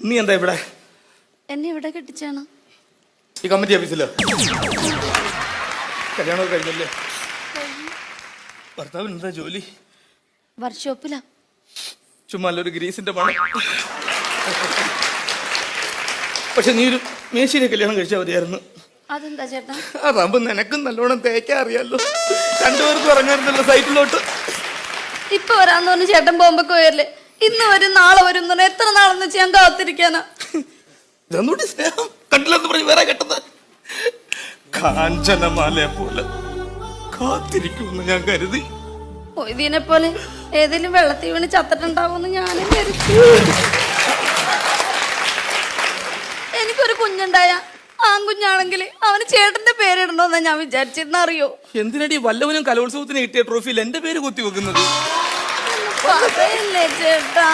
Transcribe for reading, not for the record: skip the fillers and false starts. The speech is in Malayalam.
നീ എന്താ ഇവിടെ? എന്നെ ഇവിടെ കെട്ടിച്ചാണ്. ഈ കമ്മിറ്റി ഓഫീസിലോ? കല്യാണം കഴിഞ്ഞല്ലേ? ഭർത്താവിന് എന്താ ജോലി? വർക്ക്ഷോപ്പിലാ. ചുമ്മാ ഒരു ഗ്രീസിന്റെ പണം. പക്ഷെ നീ ഒരു മേശിനെ കല്യാണം കഴിച്ചാൽ മതിയായിരുന്നു. അതെന്താ ചേട്ടാ? അതാകുമ്പോ നിനക്കും നല്ലോണം തേക്കാൻ അറിയാലോ. രണ്ടുപേർക്കും ഇറങ്ങാറുണ്ടല്ലോ സൈറ്റിലോട്ട്. ഇപ്പൊ വരാന്ന് പറഞ്ഞ് ചേട്ടൻ ബോംബൊക്കെ പോയല്ലേ. ഇന്ന് വരും നാളെ വരും എന്ന് എത്ര നാളെന്ന് വെച്ച് ഞാൻ കാത്തിരിക്കാനാ. ഇതൊന്നുകൂടി സ്നേഹം കണ്ടില്ലെന്ന് പറഞ്ഞ് വേറെ കെട്ടത്. കാഞ്ചനമാലയെ പോലെ കാത്തിരിക്കുമെന്ന് ഞാൻ കരുതി. ഇതിനെ പോലെ ഏതെങ്കിലും വെള്ളത്തിൽ വീണ് ചത്തിട്ടുണ്ടാവുമെന്ന് ഞാനും കരുതി. എനിക്കൊരു കുഞ്ഞുണ്ടായ ആൺകുഞ്ഞാണെങ്കിൽ അവന് ചേട്ടന്റെ പേരിടണോന്നാ ഞാൻ വിചാരിച്ചിരുന്ന. അറിയോ എന്തിനടി വല്ലവനും കലോത്സവത്തിന് കിട്ടിയ ട്രോഫിയിൽ എന്റെ പേര് കുത്തി വെക്കുന്നത്? പറയല്ലേ ചേട്ടാ.